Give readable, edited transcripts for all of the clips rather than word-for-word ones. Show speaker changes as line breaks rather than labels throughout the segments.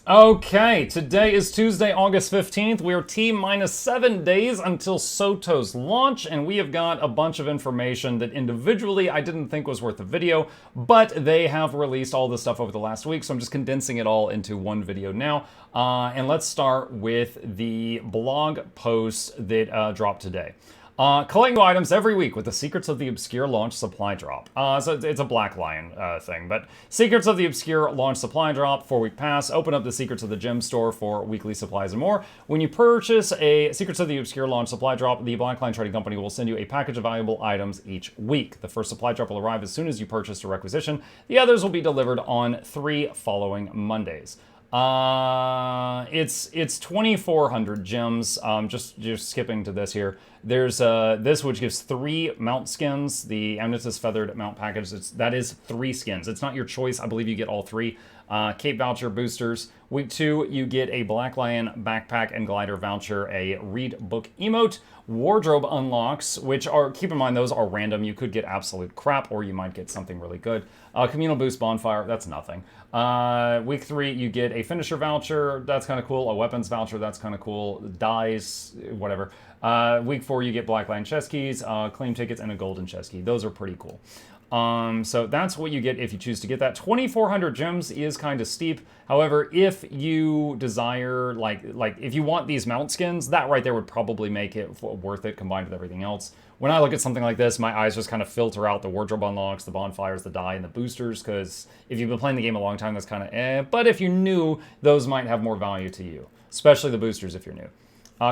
Okay, today is Tuesday, August 15th. We are T minus 7 days until Soto's launch, and we have got a bunch of information that individually I didn't think was worth a video, but they have released all this stuff over the last week, so I'm just condensing it all into one video now. And let's start with the blog post that dropped today. Collect new items every week with the Secrets of the Obscure launch supply drop. So it's a Black Lion thing, but Secrets of the Obscure launch supply drop, 4-week pass, open up the Secrets of the Gem store for weekly supplies and more. When you purchase a Secrets of the Obscure launch supply drop, the Black Lion Trading Company will send you a package of valuable items each week. The first supply drop will arrive as soon as you purchase a requisition. The others will be delivered on 3 following Mondays. It's 2,400 gems. Just skipping to this here. There's this which gives 3 mount skins. The Amethyst Feathered mount package. That is 3 skins. It's not your choice. I believe you get all 3. Cape voucher boosters. Week 2, you get a Black Lion backpack and glider voucher, a read book emote, wardrobe unlocks, which are, keep in mind, those are random. You could get absolute crap, or you might get something really good. Communal boost bonfire, that's nothing. Week 3, you get a finisher voucher, that's kind of cool. A weapons voucher, that's kind of cool. Dice, whatever. Week 4, you get Black Lion chess keys, claim tickets, and a golden chess key. Those are pretty cool. So that's what you get if you choose to get that. 2,400 gems is kind of steep. However, if you desire, like if you want these mount skins, that right there would probably make it worth it combined with everything else. When I look at something like this, my eyes just kind of filter out the wardrobe unlocks, the bonfires, the die, and the boosters, because if you've been playing the game a long time, that's kind of eh. But if you're new, those might have more value to you, especially the boosters if you're new.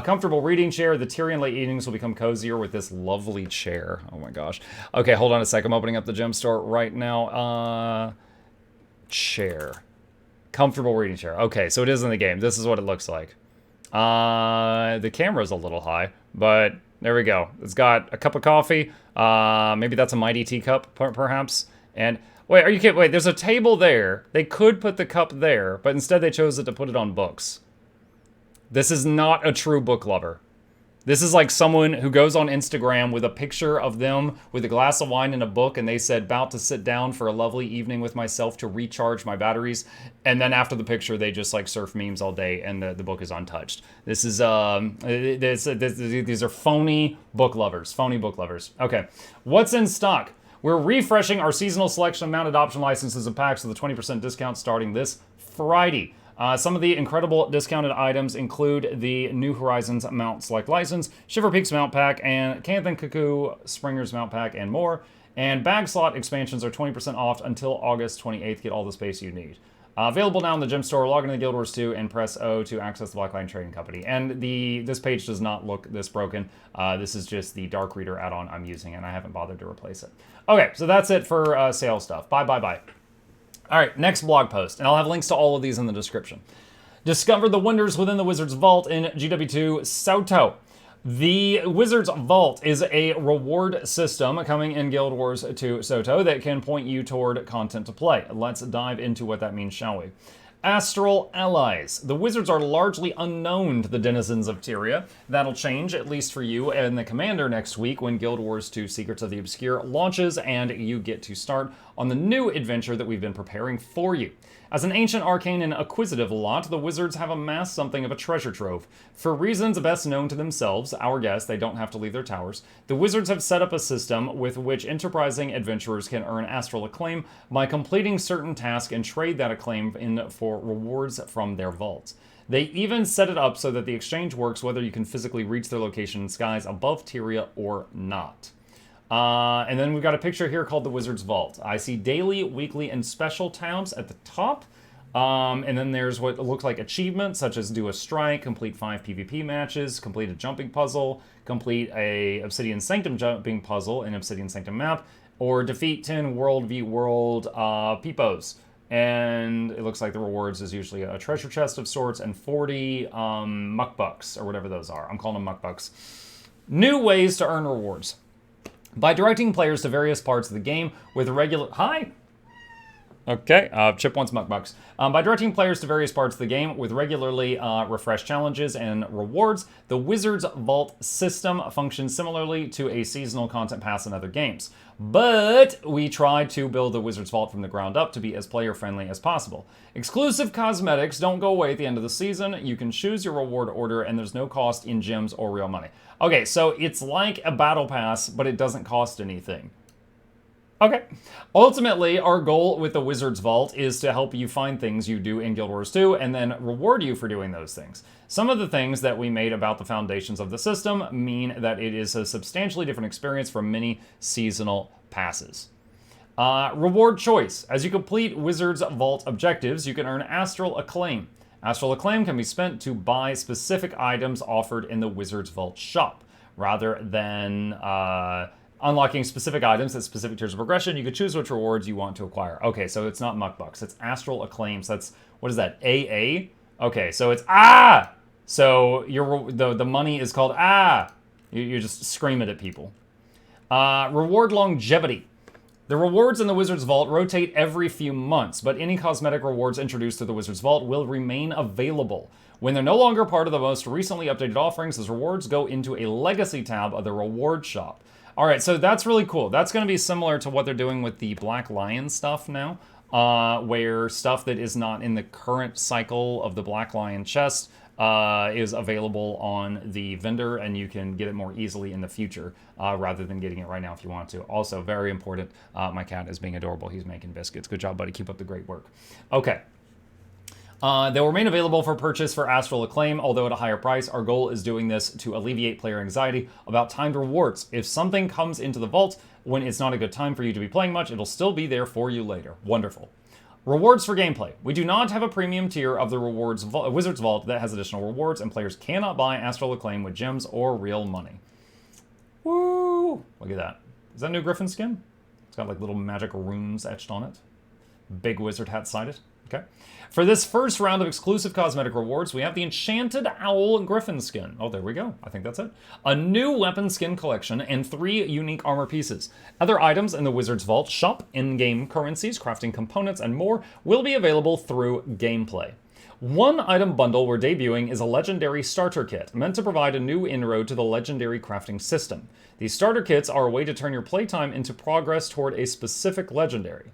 Comfortable reading chair. The Tyrion late evenings will become cozier with this lovely chair. Oh my gosh. Okay, hold on a sec. I'm opening up the gem store right now. Chair. Comfortable reading chair. Okay, so it is in the game. This is what it looks like. The camera's a little high, but there we go. It's got a cup of coffee. Maybe that's a mighty teacup, perhaps. And wait, are you kidding? Wait, there's a table there. They could put the cup there, but instead they chose to put it on books. This is not a true book lover. This is like someone who goes on Instagram with a picture of them with a glass of wine and a book, and they said, about to sit down for a lovely evening with myself to recharge my batteries. And then after the picture, they just like surf memes all day, and the book is untouched. This is, these are phony book lovers. Phony book lovers. Okay, what's in stock? We're refreshing our seasonal selection of mounted option licenses and packs with a 20% discount starting this Friday. Some of the incredible discounted items include the New Horizons Mount Select License, Shiver Peaks Mount Pack, and Canthan Cuckoo Springer's Mount Pack, and more. And bag slot expansions are 20% off until August 28th. Get all the space you need. Available now in the gem store. Log into Guild Wars 2 and press O to access the Black Lion Trading Company. And this page does not look this broken. This is just the Dark Reader add-on I'm using, and I haven't bothered to replace it. Okay, so that's it for sale stuff. Bye. All right, next blog post, and I'll have links to all of these in the description. Discover the wonders within the Wizard's Vault in GW2 Soto. The Wizard's Vault is a reward system coming in Guild Wars 2 Soto that can point you toward content to play. Let's dive into what that means, shall we? Astral allies. The wizards are largely unknown to the denizens of Tyria. That'll change, at least for you and the commander next week when Guild Wars 2 Secrets of the Obscure launches and you get to start on the new adventure that we've been preparing for you. As an ancient, arcane, and acquisitive lot, the wizards have amassed something of a treasure trove. For reasons best known to themselves, our guests, they don't have to leave their towers, the wizards have set up a system with which enterprising adventurers can earn astral acclaim by completing certain tasks and trade that acclaim in for rewards from their vaults. They even set it up so that the exchange works whether you can physically reach their location in skies above Tyria or not. And then we've got a picture here called the Wizard's Vault. I see daily, weekly, and special tabs at the top. And then there's what looks like achievements, such as do a strike, complete 5 PvP matches, complete a jumping puzzle, complete a Obsidian Sanctum jumping puzzle in Obsidian Sanctum map, or defeat 10 World v World Peepos. And it looks like the rewards is usually a treasure chest of sorts and 40 muckbucks, or whatever those are. I'm calling them muckbucks. New ways to earn rewards. By directing players to various parts of the game with regular... Hi! Okay, Chip wants Muckbucks. By directing players to various parts of the game with regularly refreshed challenges and rewards, the Wizards Vault system functions similarly to a seasonal content pass in other games. But we try to build the Wizards Vault from the ground up to be as player-friendly as possible. Exclusive cosmetics don't go away at the end of the season. You can choose your reward order, and there's no cost in gems or real money. Okay, so it's like a battle pass, but it doesn't cost anything. Okay. Ultimately, our goal with the Wizard's Vault is to help you find things you do in Guild Wars 2 and then reward you for doing those things. Some of the things that we made about the foundations of the system mean that it is a substantially different experience from many seasonal passes. Reward choice. As you complete Wizard's Vault objectives, you can earn Astral Acclaim. Astral Acclaim can be spent to buy specific items offered in the Wizard's Vault shop, rather than unlocking specific items at specific tiers of progression. You could choose which rewards you want to acquire. Okay, so it's not Muckbucks, it's Astral Acclaim. So that's, what is that, AA? Okay, so it's So the money is called You just scream it at people. Reward longevity. The rewards in the Wizard's Vault rotate every few months, but any cosmetic rewards introduced to the Wizard's Vault will remain available. When they're no longer part of the most recently updated offerings, those rewards go into a legacy tab of the reward shop. All right, so that's really cool. That's going to be similar to what they're doing with the Black Lion stuff now, where stuff that is not in the current cycle of the Black Lion chest is available on the vendor, and you can get it more easily in the future rather than getting it right now if you want to. Also, very important, my cat is being adorable. He's making biscuits. Good job, buddy. Keep up the great work. Okay. They'll remain available for purchase for Astral Acclaim, although at a higher price. Our goal is doing this to alleviate player anxiety about timed rewards. If something comes into the vault when it's not a good time for you to be playing much, it'll still be there for you later. Wonderful. Rewards for gameplay. We do not have a premium tier of the Wizard's Vault that has additional rewards, and players cannot buy Astral Acclaim with gems or real money. Woo! Look at that. Is that a new Griffin skin? It's got like little magic runes etched on it. Big wizard hat sided. Okay. For this first round of exclusive cosmetic rewards, we have the Enchanted Owl Griffin skin. Oh, there we go. I think that's it. A new weapon skin collection and 3 unique armor pieces. Other items in the Wizard's Vault shop, in-game currencies, crafting components, and more will be available through gameplay. One item bundle we're debuting is a legendary starter kit, meant to provide a new inroad to the legendary crafting system. These starter kits are a way to turn your playtime into progress toward a specific legendary.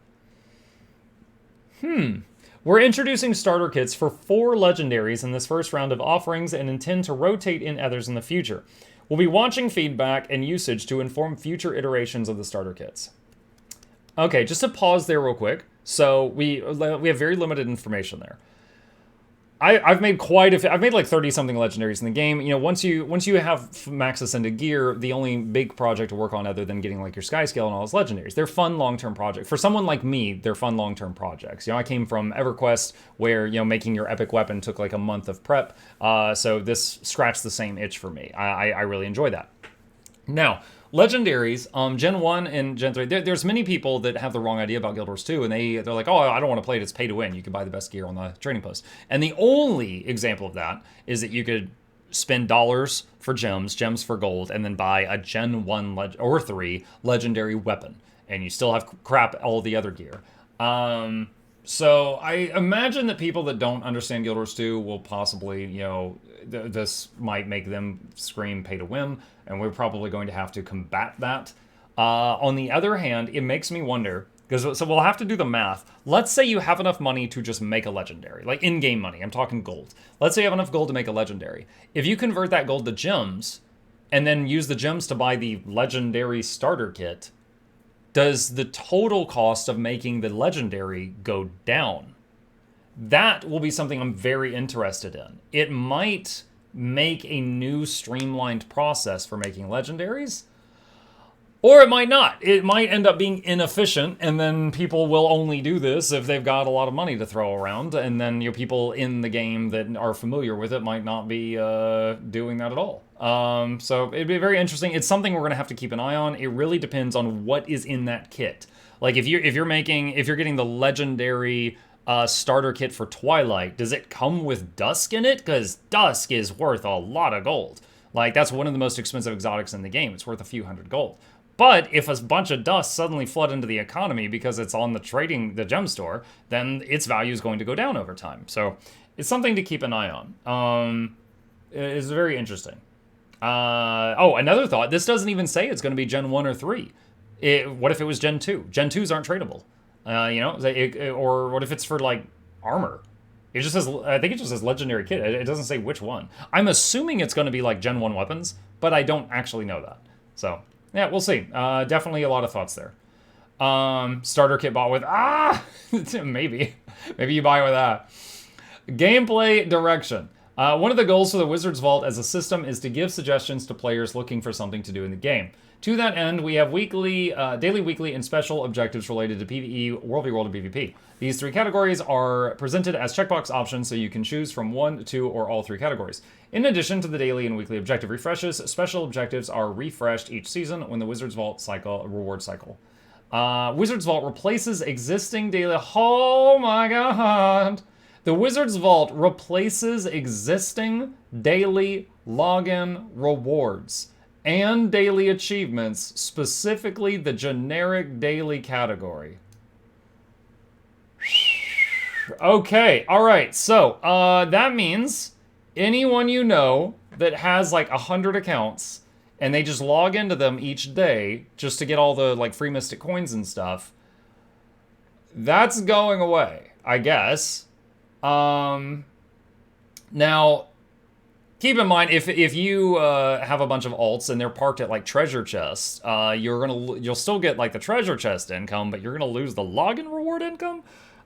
We're introducing starter kits for 4 legendaries in this first round of offerings and intend to rotate in others in the future. We'll be watching feedback and usage to inform future iterations of the starter kits. Okay, just to pause there real quick. So we have very limited information there. I've made I've made like 30-something legendaries in the game. You know, once you have max ascended gear, the only big project to work on other than getting like your sky scale and all those legendaries, they're fun long-term projects. For someone like me, they're fun long-term projects. You know, I came from EverQuest where, you know, making your epic weapon took like a month of prep. So this scratched the same itch for me. I really enjoy that. Now, legendaries, Gen 1 and Gen 3, there's many people that have the wrong idea about Guild Wars 2, and they're like, oh, I don't want to play it, it's pay to win. You can buy the best gear on the trading post. And the only example of that is that you could spend dollars for gems for gold, and then buy a Gen 1 or 3 legendary weapon. And you still have crap all the other gear. So I imagine that people that don't understand Guild Wars 2 will possibly, you know, this might make them scream pay to win, and we're probably going to have to combat that. On the other hand, it makes me wonder, so we'll have to do the math. Let's say you have enough money to just make a legendary, like in-game money. I'm talking gold. Let's say you have enough gold to make a legendary. If you convert that gold to gems, and then use the gems to buy the legendary starter kit, does the total cost of making the legendary go down? That will be something I'm very interested in. It might make a new streamlined process for making legendaries, or it might not. It might end up being inefficient, and then people will only do this if they've got a lot of money to throw around, and then you know, people in the game that are familiar with it might not be doing that at all. So it'd be very interesting. It's something we're gonna have to keep an eye on. It really depends on what is in that kit. Like if you're getting the legendary starter kit for Twilight, does it come with Dusk in it? Because Dusk is worth a lot of gold. Like that's one of the most expensive exotics in the game. It's worth a few hundred gold. But if a bunch of dust suddenly flood into the economy because it's on the gem store, then its value is going to go down over time. So it's something to keep an eye on. It's very interesting. Oh, another thought. This doesn't even say it's going to be Gen 1 or 3. What if it was Gen 2? Gen 2s aren't tradable. Or what if it's for, like, armor? It just says, I think it just says Legendary Kit. It doesn't say which one. I'm assuming it's going to be, like, Gen 1 weapons, but I don't actually know that. So, yeah, we'll see. Definitely a lot of thoughts there. Starter kit bought with, maybe you buy with that. Gameplay direction. One of the goals for the Wizards Vault as a system is to give suggestions to players looking for something to do in the game. To that end, we have daily, weekly, and special objectives related to PvE, World v World, and PvP. These 3 categories are presented as checkbox options, so you can choose from 1, 2, or all 3 categories. In addition to the daily and weekly objective refreshes, special objectives are refreshed each season when the Wizards Vault reward cycle. Wizards Vault replaces existing daily... Oh my god! The Wizards Vault replaces existing daily login rewards and daily achievements, specifically the generic daily category. Okay, alright, so that means anyone you know that has like 100 accounts and they just log into them each day just to get all the like free Mystic coins and stuff, that's going away, I guess. Now, keep in mind, if you have a bunch of alts and they're parked at like treasure chests, you'll still get like the treasure chest income, but you're gonna lose the login reward income.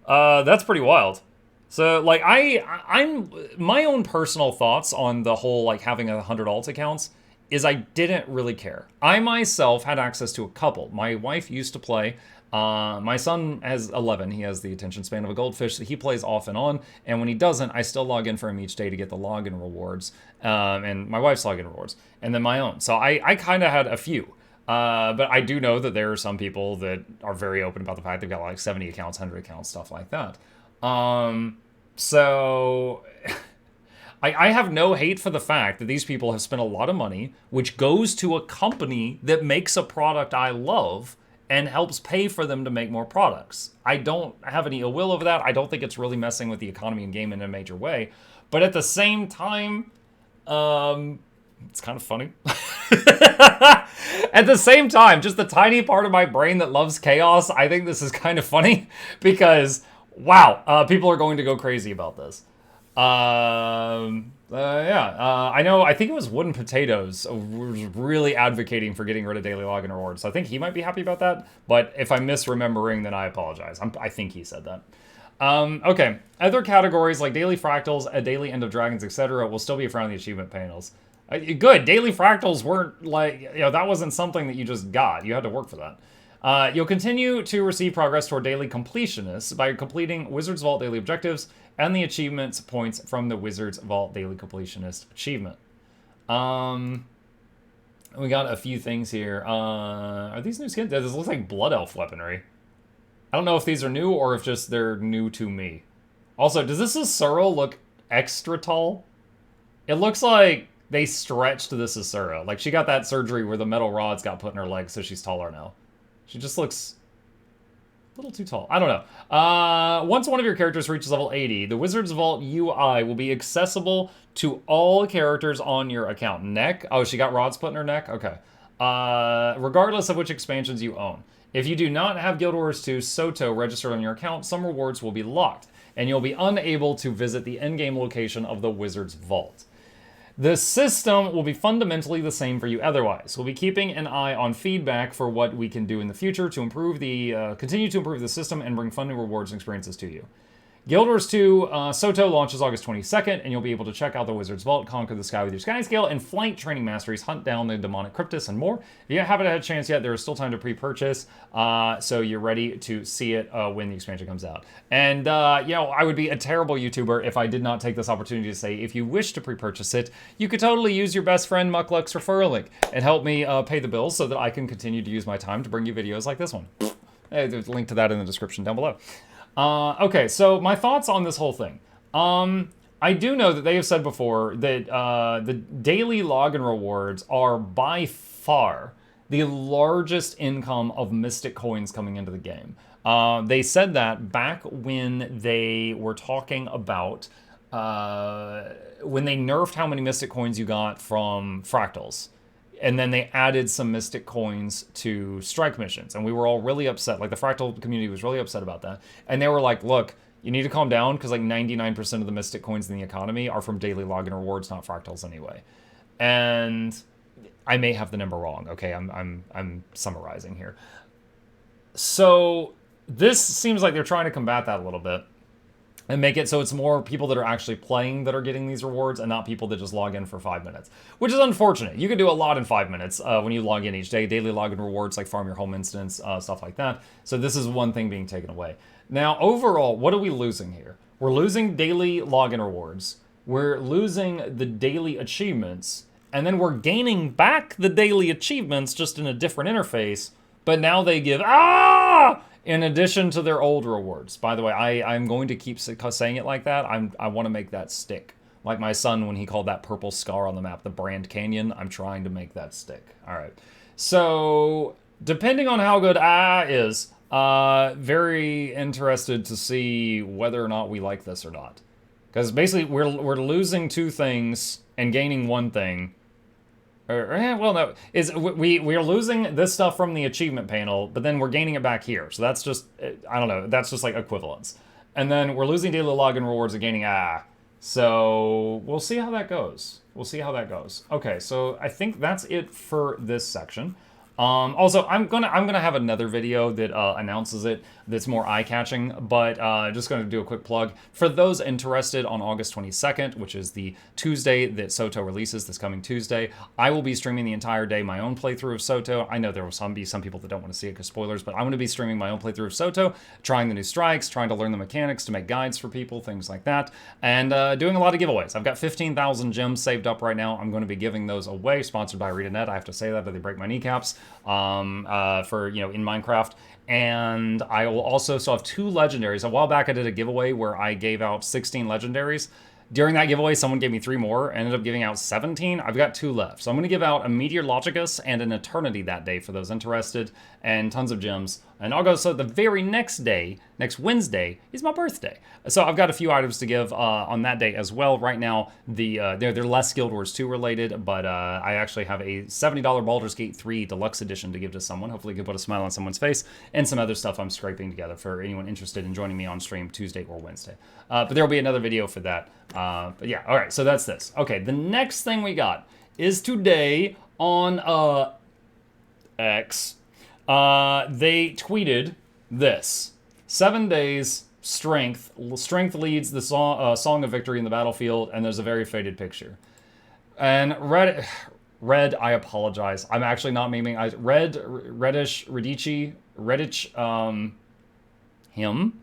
That's pretty wild. So like I'm my own personal thoughts on the whole like having 100 alt accounts is I didn't really care. I myself had access to a couple. My wife used to play. My son has 11. He has the attention span of a goldfish, so he plays off and on. And when he doesn't, I still log in for him each day to get the login rewards, and my wife's login rewards, and then my own. So I kind of had a few. But I do know that there are some people that are very open about the fact they've got like 70 accounts, 100 accounts, stuff like that. So I have no hate for the fact that these people have spent a lot of money, which goes to a company that makes a product I love and helps pay for them to make more products. I don't have any ill will over that. I don't think it's really messing with the economy and game in a major way. But at the same time, it's kind of funny. At the same time, just the tiny part of my brain that loves chaos, I think this is kind of funny because, wow, people are going to go crazy about this. I know, I think it was Wooden Potatoes was really advocating for getting rid of daily login rewards. So I think he might be happy about that, but if I'm misremembering, then I apologize. I think he said that. Okay, other categories like daily fractals, a daily end of dragons, etc. will still be found in the achievement panels. Good, daily fractals weren't like, that wasn't something that you just got. You had to work for that. You'll continue to receive progress toward daily completionists by completing Wizards Vault daily objectives and the achievements points from the Wizards Vault daily completionist achievement. We got a few things here. Are these new skins? This looks like Blood Elf weaponry. I don't know if these are new or if just they're new to me. Also, does this Asura look extra tall? It looks like they stretched this Asura. Like she got that surgery where the metal rods got put in her legs, so she's taller now. She just looks a little too tall. I don't know. Once one of your characters reaches level 80, the Wizards Vault UI will be accessible to all characters on your account. Neck? Oh, she got rods put in her neck? Okay. Regardless of which expansions you own. If you do not have Guild Wars 2 Soto registered on your account, some rewards will be locked, and you'll be unable to visit the endgame location of the Wizards Vault. The system will be fundamentally the same for you otherwise. We'll be keeping an eye on feedback for what we can do in the future to continue to improve the system and bring fun new rewards and experiences to you. Guild Wars 2 Soto launches August 22nd, and you'll be able to check out the Wizard's Vault, conquer the sky with your sky scale, and flight training masteries, hunt down the demonic cryptus, and more. If you haven't had a chance yet, there is still time to pre-purchase, so you're ready to see it when the expansion comes out. And, I would be a terrible YouTuber if I did not take this opportunity to say, if you wish to pre-purchase it, you could totally use your best friend Muckluck's referral link and help me pay the bills so that I can continue to use my time to bring you videos like this one. There's a link to that in the description down below. Okay, so my thoughts on this whole thing. I do know that they have said before that the daily login rewards are by far the largest income of Mystic coins coming into the game. They said that back when they were talking about when they nerfed how many Mystic coins you got from fractals. And then they added some Mystic coins to strike missions. And we were all really upset. Like, the Fractal community was really upset about that. And they were like, look, you need to calm down because like 99% of the Mystic coins in the economy are from daily login rewards, not fractals anyway. And I may have the number wrong. Okay, I'm summarizing here. So this seems like they're trying to combat that a little bit and make it so it's more people that are actually playing that are getting these rewards and not people that just log in for 5 minutes, which is unfortunate. You can do a lot in 5 minutes when you log in each day. Daily login rewards like farm your home instance, stuff like that. So this is one thing being taken away. Now, overall, what are we losing here? We're losing daily login rewards. We're losing the daily achievements. And then we're gaining back the daily achievements just in a different interface. But now they give, in addition to their old rewards. By the way, I'm going to keep saying it like that. I want to make that stick. Like my son when he called that purple scar on the map the Brand Canyon. I'm trying to make that stick. All right. So, depending on how good is, very interested to see whether or not we like this or not. Because basically, we're losing two things and gaining one thing. Well, no, we're losing this stuff from the achievement panel, but then we're gaining it back here. So that's just, I don't know, that's just like equivalence. And then we're losing daily login rewards and gaining So we'll see how that goes. We'll see how that goes. Okay, so I think that's it for this section. Also, I'm gonna have another video that announces it that's more eye-catching, but just gonna do a quick plug. For those interested, on August 22nd, which is the Tuesday that Soto releases, this coming Tuesday, I will be streaming the entire day my own playthrough of Soto. I know there will be some people that don't want to see it because spoilers, but I'm gonna be streaming my own playthrough of Soto, trying the new strikes, trying to learn the mechanics, to make guides for people, things like that, and doing a lot of giveaways. I've got 15,000 gems saved up right now. I'm going to be giving those away, sponsored by ArenaNet. I have to say that, or they break my kneecaps. For, in Minecraft. And I will also still have 2 legendaries. A while back I did a giveaway where I gave out 16 legendaries. During that giveaway, someone gave me 3 more. I ended up giving out 17. I've got 2 left. So I'm going to give out a Meteor Logicus and an Eternity that day for those interested, and tons of gems. And I'll go, so the very next day, next Wednesday, is my birthday. So I've got a few items to give on that day as well. Right now, they're less Guild Wars 2 related, but I actually have a $70 Baldur's Gate 3 Deluxe Edition to give to someone. Hopefully it can put a smile on someone's face, and some other stuff I'm scraping together for anyone interested in joining me on stream Tuesday or Wednesday. But there will be another video for that. But yeah, all right, so that's this. Okay, the next thing we got is today on X. They tweeted this: 7 days, strength leads the song of victory in the battlefield, and there's a very faded picture. And Red, I apologize. I'm actually not memeing. Redditch, him.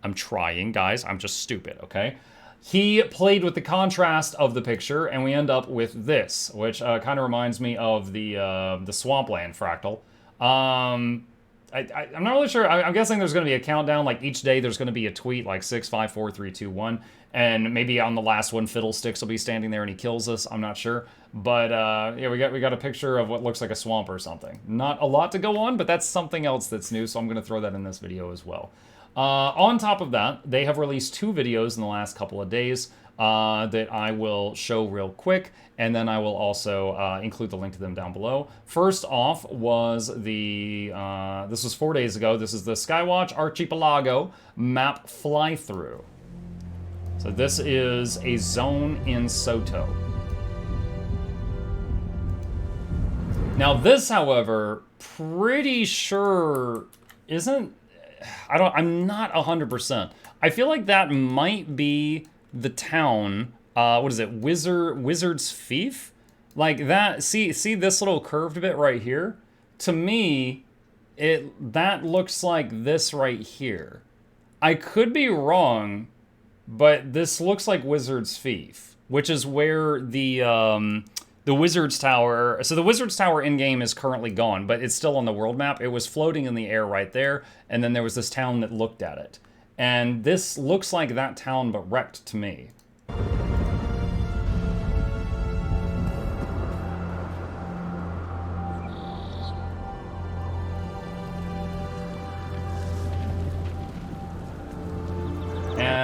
I'm trying, guys. I'm just stupid, okay? He played with the contrast of the picture, and we end up with this, which kind of reminds me of the Swampland fractal. I'm not really sure. I'm guessing there's going to be a countdown. Like each day, there's going to be a tweet like 6, 5, 4, 3, 2, 1, and maybe on the last one, Fiddlesticks will be standing there and he kills us. I'm not sure, but yeah, we got a picture of what looks like a swamp or something. Not a lot to go on, but that's something else that's new. So I'm going to throw that in this video as well. On top of that, they have released 2 videos in the last couple of days that I will show real quick, and then I will also include the link to them down below. First off was this was 4 days ago. This is the Skywatch Archipelago map fly-through. So this is a zone in Soto. Now this, however, pretty sure isn't... I'm not 100%. I feel like that might be the town, what is it, Wizard's Fief? Like that, see this little curved bit right here? To me, that looks like this right here. I could be wrong, but this looks like Wizard's Fief, which is where the Wizard's Tower... So the Wizard's Tower in-game is currently gone, but it's still on the world map. It was floating in the air right there, and then there was this town that looked at it. And this looks like that town, but wrecked to me.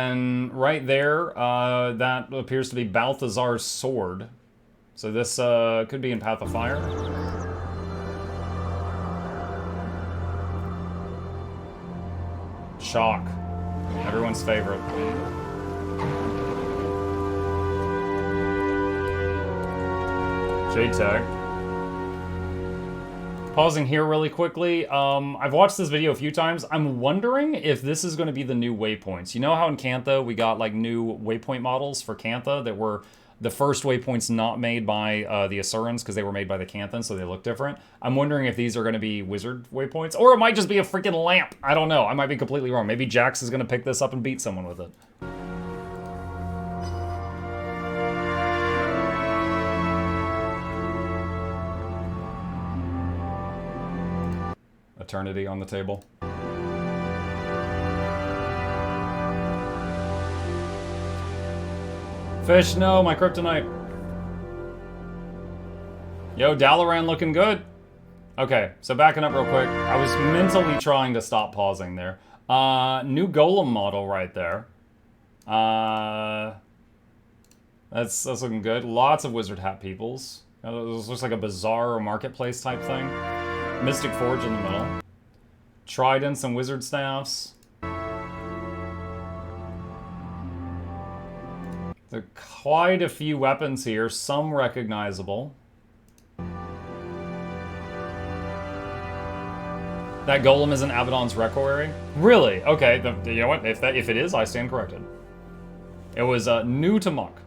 then right there, that appears to be Balthazar's sword. So this could be in Path of Fire. Shock. Everyone's favorite. J-Tech. Pausing here really quickly. I've watched this video a few times. I'm wondering if this is going to be the new waypoints. You know how in Cantha we got like new waypoint models for Cantha that were the first waypoints not made by the Asurans because they were made by the Canthans, so they look different. I'm wondering if these are going to be wizard waypoints, or it might just be a freaking lamp. I don't know. I might be completely wrong. Maybe Jax is going to pick this up and beat someone with it. Eternity on the table. Fish, no, my kryptonite. Yo, Dalaran looking good. Okay, so backing up real quick. I was mentally trying to stop pausing there. New golem model right there. That's looking good. Lots of wizard hat peoples. This looks like a bazaar or marketplace type thing. Mystic Forge in the middle. Tridents and wizard staffs. There are quite a few weapons here, some recognizable. That golem is in Abaddon's Requiem? Really? Okay, you know what? If it is, I stand corrected. It was new to Muck.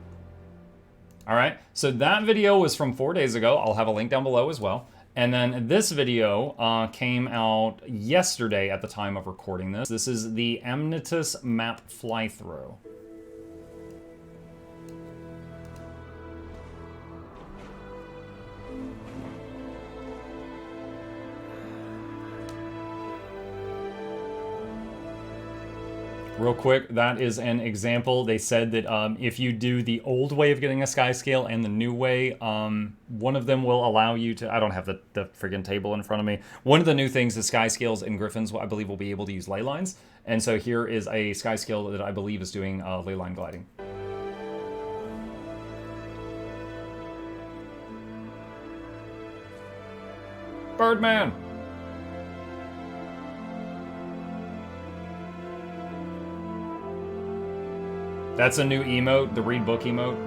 Alright, so that video was from 4 days ago. I'll have a link down below as well. And then this video came out yesterday at the time of recording this. This is the Amnetus map flythrough. Real quick, that is an example. They said that if you do the old way of getting a sky scale and the new way, one of them will allow you to... I don't have the friggin' table in front of me. One of the new things is sky scales and griffins, I believe, will be able to use ley lines. And so here is a sky scale that I believe is doing ley line gliding. Birdman! That's a new emote, the read book emote.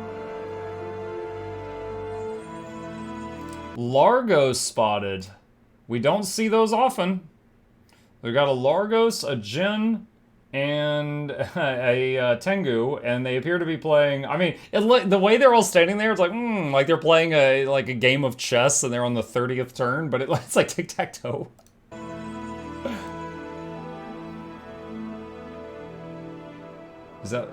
Largos spotted. We don't see those often. We got a Largos, a Jin, and a Tengu, and they appear to be playing. I mean, the way they're all standing there, it's like they're playing a game of chess, and they're on the 30th turn. But it's like tic-tac-toe. Is that?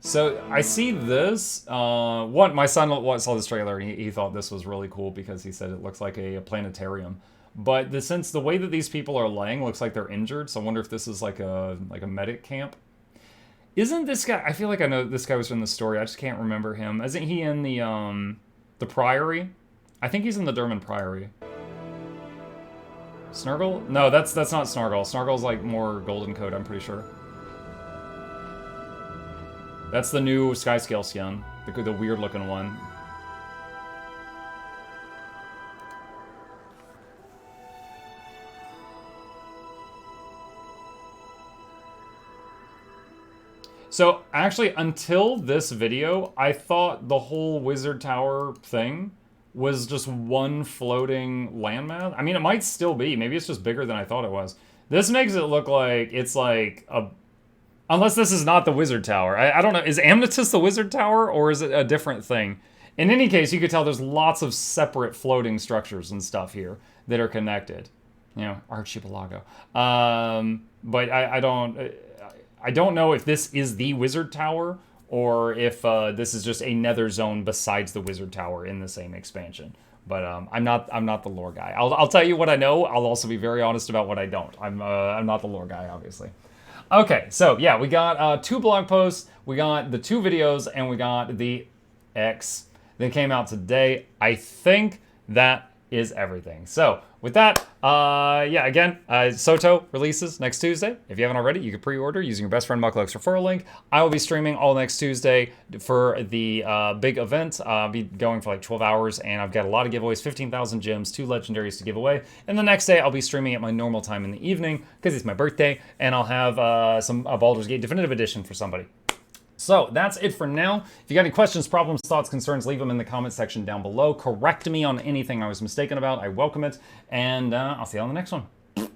So I see this. My son saw this trailer and he thought this was really cool because he said it looks like a planetarium. But since the way that these people are laying looks like they're injured, so I wonder if this is like a medic camp. Isn't this guy? I feel like I know this guy was in the story. I just can't remember him. Isn't he in the Priory? I think he's in the Durman Priory. Snurgle? No, that's not Snargle. Snargle's like more Golden Code, I'm pretty sure. That's the new Skyscale skin, the weird looking one. So actually, until this video, I thought the whole Wizard Tower thing was just one floating landmass. I mean, it might still be. Maybe it's just bigger than I thought it was. This makes it look like it's like a... Unless this is not the Wizard Tower. I don't know. Is Amnetus the Wizard Tower, or is it a different thing? In any case, you could tell there's lots of separate floating structures and stuff here that are connected. You know, archipelago. But I don't know if this is the Wizard Tower, or if this is just a nether zone besides the Wizard Tower in the same expansion. But I'm not the lore guy. I'll tell you what I know. I'll also be very honest about what I don't. I'm not the lore guy, obviously. Okay, so yeah, we got 2 blog posts, we got the 2 videos, and we got the X that came out today. I think that is everything. So with that, yeah, again, Soto releases next Tuesday. If you haven't already, you can pre-order using your best friend Muckluck's referral link. I will be streaming all next Tuesday for the big event. I'll be going for like 12 hours, and I've got a lot of giveaways, 15,000 gems, 2 legendaries to give away. And the next day, I'll be streaming at my normal time in the evening because it's my birthday, and I'll have some Baldur's Gate Definitive Edition for somebody. So that's it for now. If you got any questions, problems, thoughts, concerns, leave them in the comment section down below. Correct me on anything I was mistaken about. I welcome it. And I'll see you on the next one.